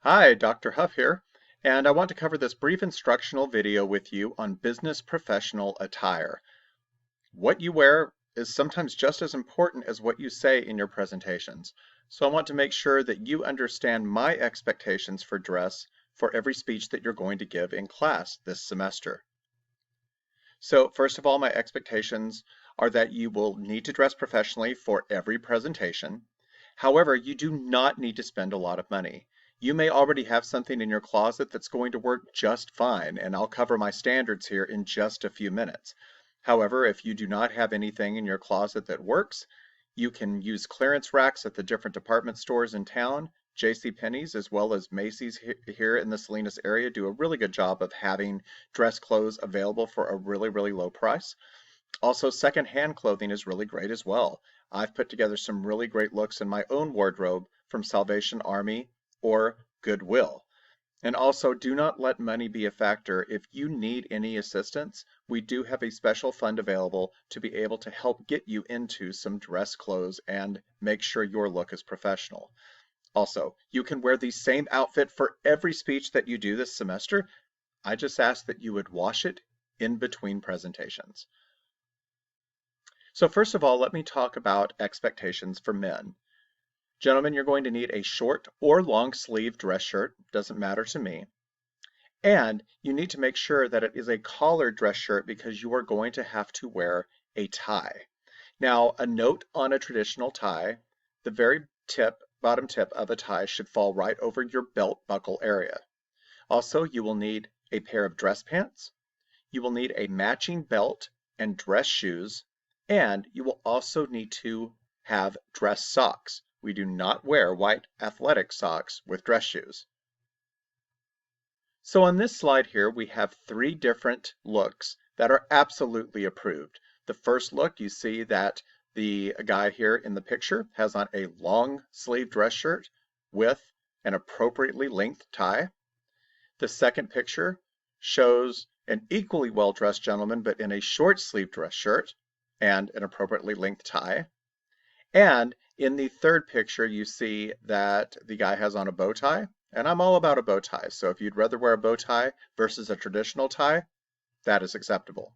Hi, Dr. Huff here, and I want to cover this brief instructional video with you on business professional attire. What you wear is sometimes just as important as what you say in your presentations, so I want to make sure that you understand my expectations for dress for every speech that you're going to give in class this semester. So first of all, my expectations are that you will need to dress professionally for every presentation. However, you do not need to spend a lot of money. You may already have something in your closet that's going to work just fine, and I'll cover my standards here in just a few minutes. However, if you do not have anything in your closet that works, you can use clearance racks at the different department stores in town. JCPenney's as well as Macy's here in the Salinas area do a really good job of having dress clothes available for a really low price. Also, secondhand clothing is really great as well. I've put together some really great looks in my own wardrobe from Salvation Army or Goodwill. And also, do not let money be a factor. If you need any assistance, we do have a special fund available to be able to help get you into some dress clothes and make sure your look is professional. Also, you can wear the same outfit for every speech that you do this semester. I just ask that you would wash it in between presentations. So first of all, let me talk about expectations for men. Gentlemen, you're going to need a short or long sleeve dress shirt, doesn't matter to me. And you need to make sure that it is a collared dress shirt because you are going to have to wear a tie. Now, a note on a traditional tie, the very bottom tip of a tie should fall right over your belt buckle area. Also, you will need a pair of dress pants. You will need a matching belt and dress shoes, and you will also need to have dress socks. We do not wear white athletic socks with dress shoes. So on this slide here, we have three different looks that are absolutely approved. The first look, you see that the guy here in the picture has on a long sleeve dress shirt with an appropriately length tie. The second picture shows an equally well-dressed gentleman, but in a short sleeve dress shirt and an appropriately length tie. And in the third picture, you see that the guy has on a bow tie, and I'm all about a bow tie. So if you'd rather wear a bow tie versus a traditional tie, that is acceptable.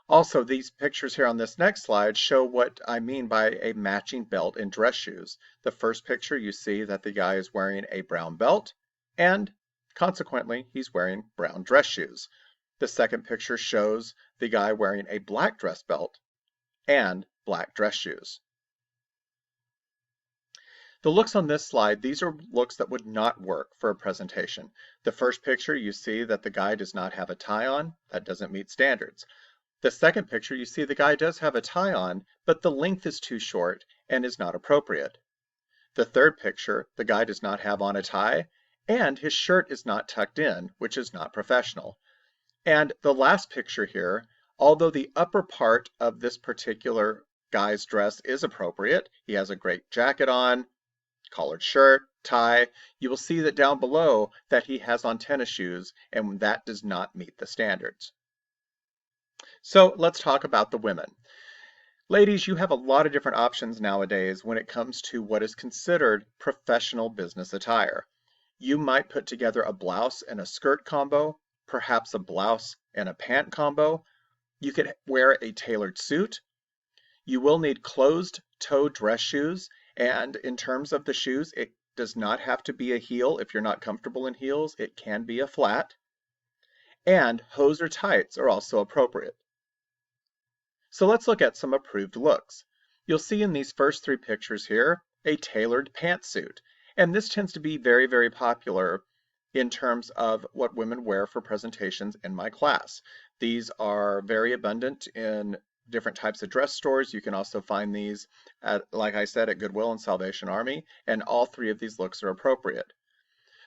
Also, these pictures here on this next slide show what I mean by a matching belt and dress shoes. The first picture, you see that the guy is wearing a brown belt, and consequently, he's wearing brown dress shoes. The second picture shows the guy wearing a black dress belt and black dress shoes. The looks on this slide, these are looks that would not work for a presentation. The first picture, you see that the guy does not have a tie on. That doesn't meet standards. The second picture, you see the guy does have a tie on, but the length is too short and is not appropriate. The third picture, the guy does not have on a tie, and his shirt is not tucked in, which is not professional. And the last picture here, although the upper part of this particular guy's dress is appropriate, he has a great jacket on, collared shirt, tie, you will see that down below that he has on tennis shoes, and that does not meet the standards. So let's talk about the women. Ladies, you have a lot of different options nowadays when it comes to what is considered professional business attire. You might put together a blouse and a skirt combo, perhaps a blouse and a pant combo. You could wear a tailored suit. You will need closed-toe dress shoes, and in terms of the shoes, it does not have to be a heel if you're not comfortable in heels. It can be a flat. And hose or tights are also appropriate. So let's look at some approved looks. You'll see in these first three pictures here a tailored pantsuit, and this tends to be very popular in terms of what women wear for presentations in my class. These are very abundant in different types of dress stores. You can also find these, like I said, at Goodwill and Salvation Army, and all three of these looks are appropriate.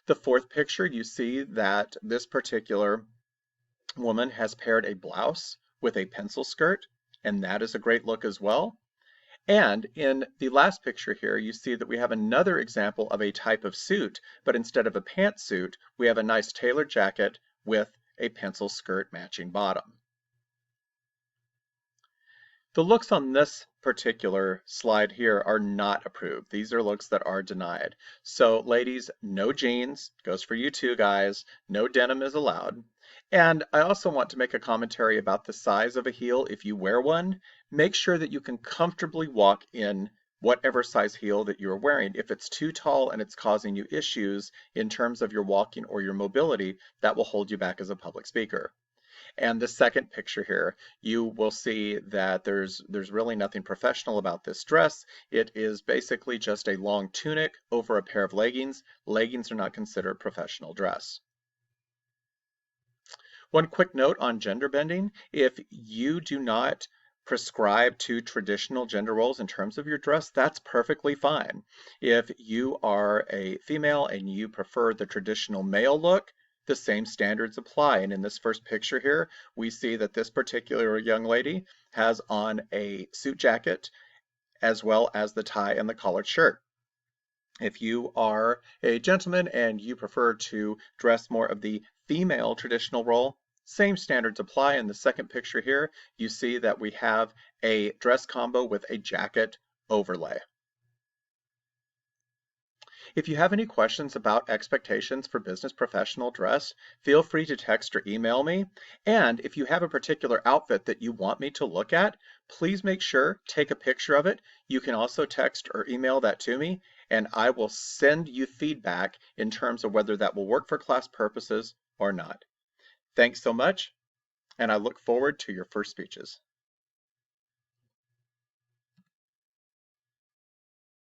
The fourth picture, you see that this particular woman has paired a blouse with a pencil skirt, and that is a great look as well. And in the last picture here, you see that we have another example of a type of suit, but instead of a pantsuit, we have a nice tailored jacket with a pencil skirt matching bottom. The looks on this particular slide here are not approved. These are looks that are denied. So ladies, no jeans, goes for you too, guys. No denim is allowed. And I also want to make a commentary about the size of a heel. If you wear one, make sure that you can comfortably walk in whatever size heel that you're wearing. If it's too tall and it's causing you issues in terms of your walking or your mobility, that will hold you back as a public speaker. And the second picture here, you will see that there's really nothing professional about this dress. It is basically just a long tunic over a pair of leggings. Leggings are not considered professional dress. One quick note on gender bending: if you do not prescribe to traditional gender roles in terms of your dress, that's perfectly fine. If you are a female and you prefer the traditional male look, the same standards apply. And in this first picture here, we see that this particular young lady has on a suit jacket as well as the tie and the collared shirt. If you are a gentleman and you prefer to dress more of the female traditional role, same standards apply. In the second picture here, you see that we have a dress combo with a jacket overlay. If you have any questions about expectations for business professional dress, feel free to text or email me. And if you have a particular outfit that you want me to look at, please make sure, take a picture of it. You can also text or email that to me, and I will send you feedback in terms of whether that will work for class purposes or not. Thanks so much, and I look forward to your first speeches.